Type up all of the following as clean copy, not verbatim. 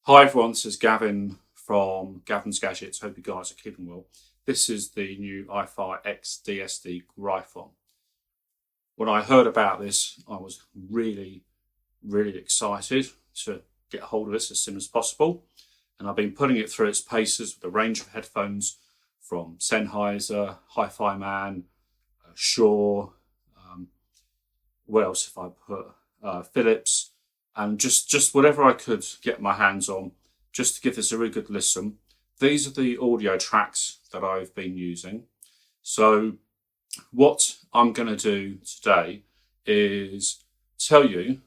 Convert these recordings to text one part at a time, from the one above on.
Hi everyone, this is Gavin from Gavin's Gadgets. Hope you guys are keeping well. This is the new iFi xDSD Gryphon. When I heard about this, I was really excited to get hold of this as soon as possible. And I've been putting it through its paces with a range of headphones from Sennheiser, Hi-Fi Man, Shure, what else have I put? Philips, and just whatever I could get my hands on, just to give this a really good listen. These are the audio tracks that I've been using. So what I'm going to do today is tell you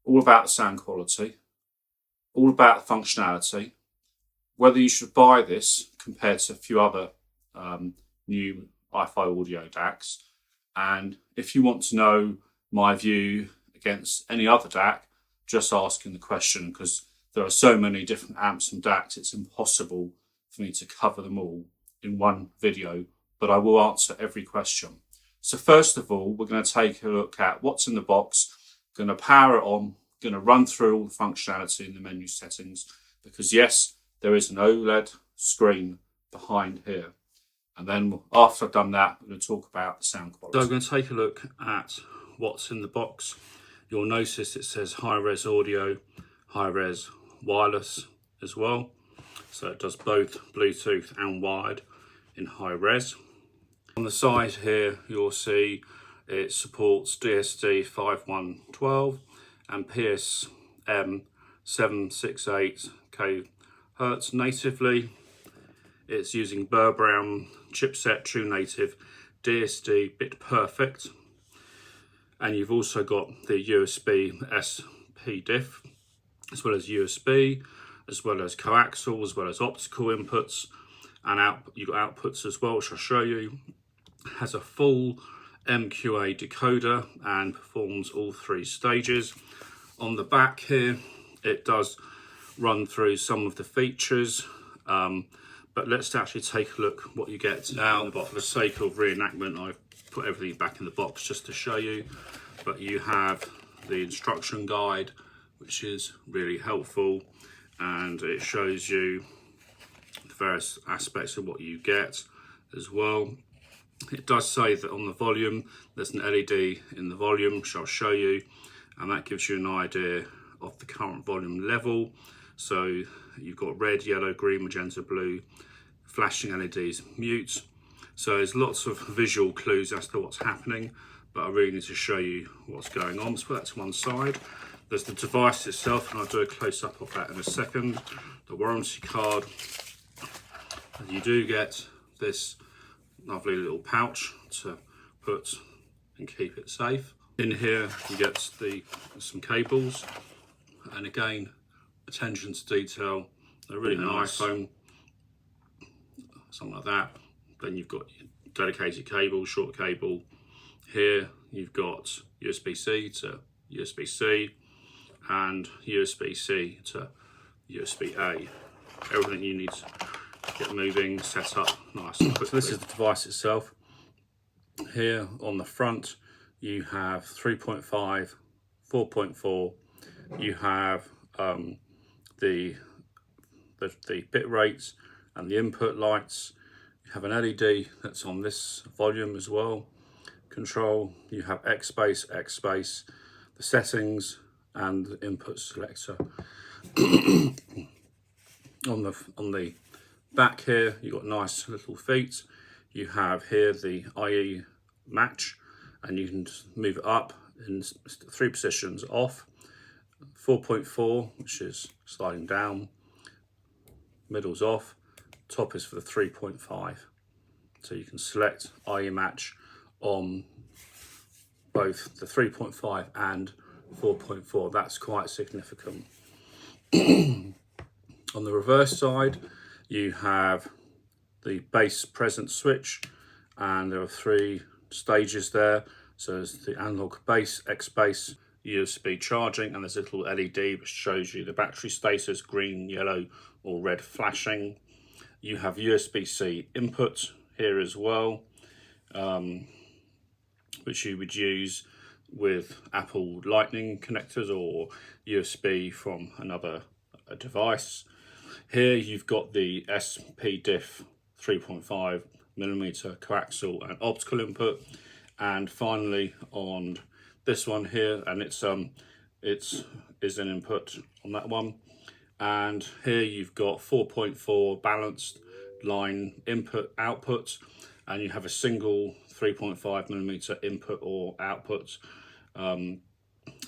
all about the sound quality, all about the functionality, whether you should buy this compared to a few other new iFi audio DACs, and if you want to know my view against any other DAC, just asking the question, because there are so many different amps and DACs, it's impossible for me to cover them all in one video, but I will answer every question. So first of all, we're going to take a look at what's in the box, going to power it on, going to run through all the functionality in the menu settings, because yes, there is an OLED screen behind here. And then after I've done that, we're going to talk about the sound quality. So I'm going to take a look at what's in the box. You'll notice it says high-res audio, high-res wireless as well. So it does both Bluetooth and wired in high-res. On the side here, you'll see it supports DSD 5112 and PSM 768 kHz natively. It's using Burr Brown chipset, true native DSD bit perfect. And you've also got the USB SP diff, as well as USB, as well as coaxial, as well as optical inputs, and you've got outputs as well, which I'll show you. It has a full MQA decoder and performs all three stages. On the back here, it does run through some of the features, but let's actually take a look what you get now. For the sake of reenactment, I've put everything back in the box just to show you, but you have the instruction guide, which is really helpful, and it shows you the various aspects of what you get as well. It does say that on the volume, there's an LED in the volume, which I'll show you, and that gives you an idea of the current volume level. So you've got red, yellow, green, magenta, blue, flashing LEDs, mute. So there's lots of visual clues as to what's happening, but I really need to show you what's going on. Let's put that to one side. There's the device itself, and I'll do a close-up of that in a second. The warranty card. And you do get this lovely little pouch to put and keep it safe. In here you get some cables, and again, attention to detail. They're really nice. iPhone, something like that. Then you've got your dedicated cable, short cable. Here you've got USB-C to USB-C and USB-C to USB-A. Everything you need to get moving, set up nice and quickly. So this is the device itself. Here on the front you have 3.5, 4.4. You have the bit rates and the input lights. You have an LED that's on this volume as well. Control, you have X space, the settings, and the input selector. on the back here, you've got nice little feet. You have here the IE match, and you can just move it up in 3 positions: off, 4.4, which is sliding down, middle's off, top is for the 3.5. So you can select IE match on both the 3.5 and 4.4. That's quite significant. On the reverse side, you have the bass presence switch, and there are 3 stages there. So there's the analog bass, X bass, USB charging, and there's a little LED which shows you the battery status, green, yellow, or red flashing. You have USB-C input here as well, which you would use with Apple Lightning connectors or USB from another a device. Here you've got the SPDIF 3.5mm coaxial and optical input, and finally on this one here, and it's an input on that one. And here you've got 4.4 balanced line input output, and you have a single 3.5mm input or output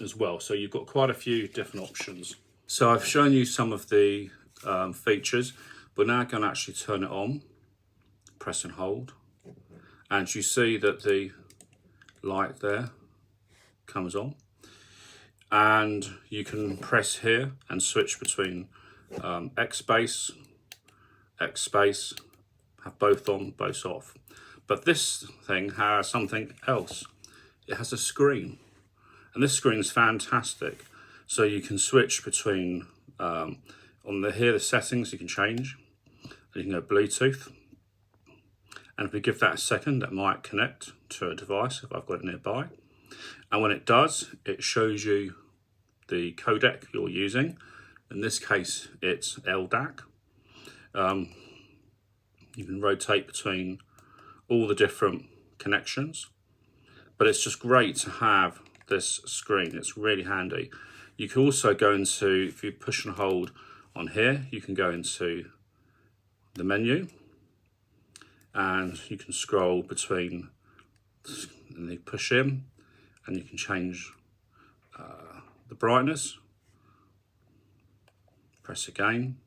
as well. So you've got quite a few different options. So I've shown you some of the features, but now I can actually turn it on, press and hold, and you see that the light there comes on, and you can press here and switch between X space, have both on, both off. But this thing has something else. It has a screen, and this screen is fantastic. So you can switch between here the settings you can change, and you can go Bluetooth, and if we give that a second, that might connect to a device if I've got it nearby. And when it does, it shows you the codec you're using. In this case, it's LDAC. You can rotate between all the different connections, but it's just great to have this screen. It's really handy. You can also go into, if you push and hold on here, you can go into the menu, and you can scroll between, and you push in, and you can change the brightness. Press again,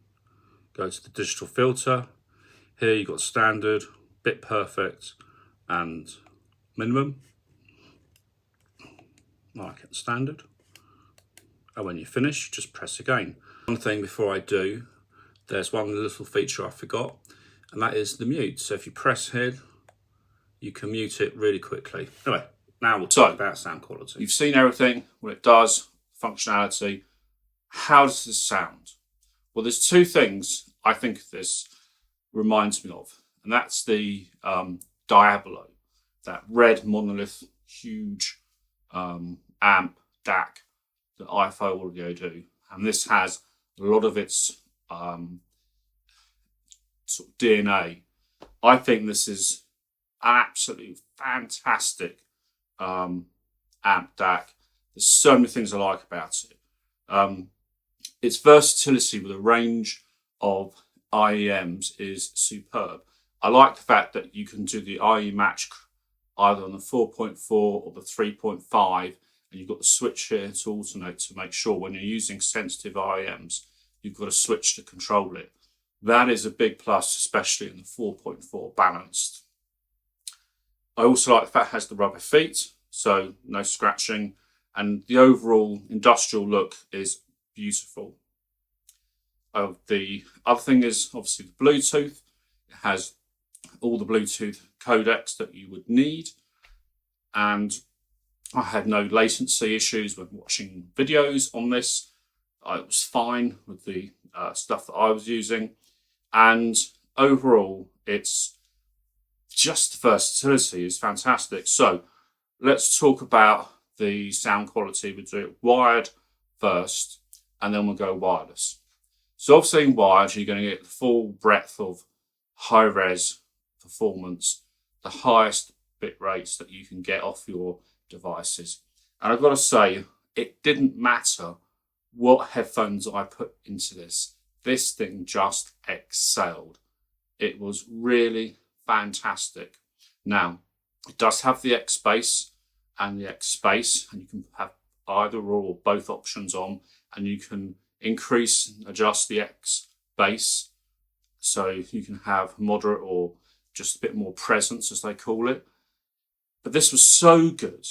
go to the digital filter. Here you've got standard, bit perfect, and minimum. Like it standard. And when you finish, just press again. One thing before I do, there's one little feature I forgot, and that is the mute. So if you press here, you can mute it really quickly. Anyway, now we'll talk about sound quality. You've seen everything, what it does, functionality. How does this sound? Well, there's two things I think this reminds me of, and that's the Diablo, that red monolith, huge amp DAC that iFi Audio do, and this has a lot of its sort of DNA. I think this is an absolutely fantastic amp DAC. There's so many things I like about it. Its versatility with a range of IEMs is superb. I like the fact that you can do the IE match either on the 4.4 or the 3.5, and you've got the switch here to alternate to make sure when you're using sensitive IEMs, you've got a switch to control it. That is a big plus, especially in the 4.4 balanced. I also like the fact it has the rubber feet, so no scratching, and the overall industrial look is beautiful. The other thing is obviously the Bluetooth. It has all the Bluetooth codecs that you would need, and I had no latency issues when watching videos on this. It was fine with the stuff that I was using, and overall it's just the versatility is fantastic. So let's talk about the sound quality. We'll do it wired first, and then we'll go wireless. So obviously in wired, you're going to get the full breadth of high-res performance, the highest bit rates that you can get off your devices. And I've got to say, it didn't matter what headphones I put into this. This thing just excelled. It was really fantastic. Now, it does have the X bass and the X space, and you can have either or both options on, and you can increase and adjust the X bass, so you can have moderate or just a bit more presence, as they call it. But this was so good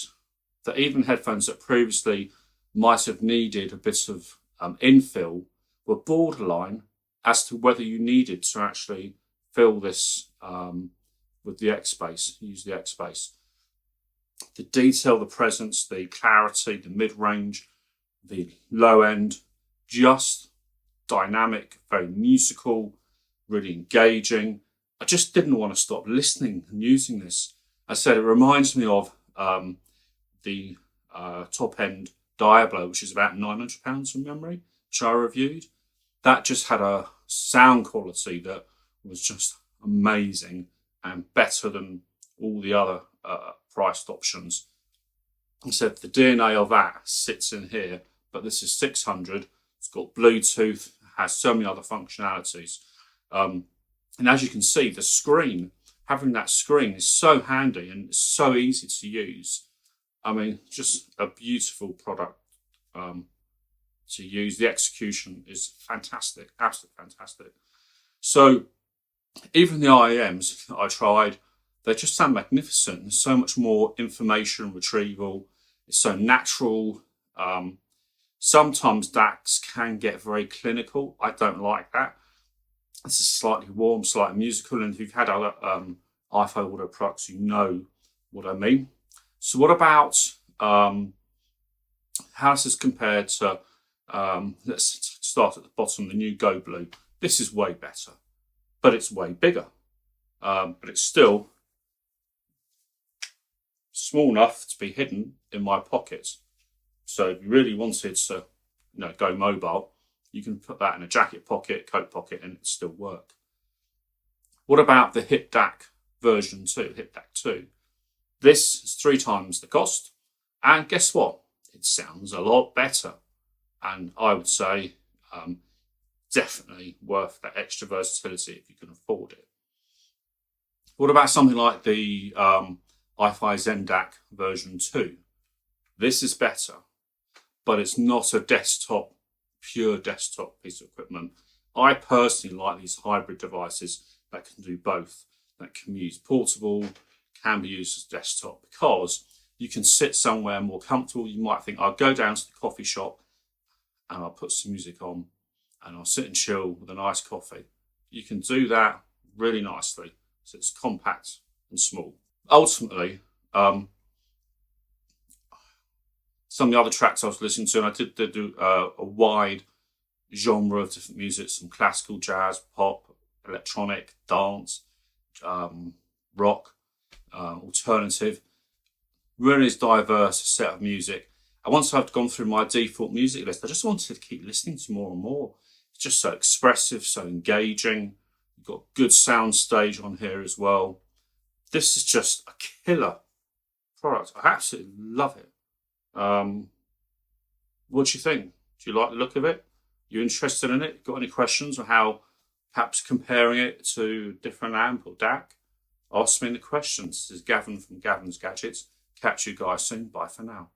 that even headphones that previously might have needed a bit of infill were borderline as to whether you needed to actually fill this with the X bass, use the X bass. The detail, the presence, the clarity, the mid-range, the low end, just dynamic, very musical, really engaging. I just didn't want to stop listening and using this. I said it reminds me of the top end Diablo, which is about £900 from memory, which I reviewed. that just had a sound quality that was just amazing and better than all the other priced options. He said the DNA of that sits in here, but this is 600. It's got Bluetooth, has so many other functionalities. And as you can see, the screen, having that screen is so handy and it's so easy to use. I mean, just a beautiful product to use. The execution is fantastic, absolutely fantastic. So even the IEMs that I tried, they just sound magnificent. There's so much more information retrieval. It's so natural. Sometimes DACs can get very clinical. I don't like that. This is slightly warm, slightly musical. And if you've had other iFi audio products, you know what I mean. So what about how does this compare to, let's start at the bottom, the new Go Blue. This is way better, but it's way bigger. But it's still small enough to be hidden in my pocket. So if you really wanted to, go mobile, you can put that in a jacket pocket, coat pocket, and it still work. What about the Hip DAC version 2, Hip DAC 2? This is 3 times the cost, and guess what? It sounds a lot better, and I would say definitely worth that extra versatility if you can afford it. What about something like the iFi Zen DAC version 2? This is better, but it's not a pure desktop piece of equipment. I personally like these hybrid devices that can do both, that can be used portable, can be used as desktop, because you can sit somewhere more comfortable. You might think, I'll go down to the coffee shop and I'll put some music on and I'll sit and chill with a nice coffee. You can do that really nicely. So it's compact and small. Ultimately, some of the other tracks I was listening to, and I did do a wide genre of different music, some classical, jazz, pop, electronic, dance, rock, alternative. Really is diverse set of music. And once I've gone through my default music list, I just wanted to keep listening to more and more. It's just so expressive, so engaging. You've got good sound stage on here as well. This is just a killer product. I absolutely love it. What do you think? Do you like the look of it? You interested in it? Got any questions on how perhaps comparing it to different amp or DAC? Ask me in the questions. This is Gavin from Gavin's Gadgets. Catch you guys soon. Bye for now.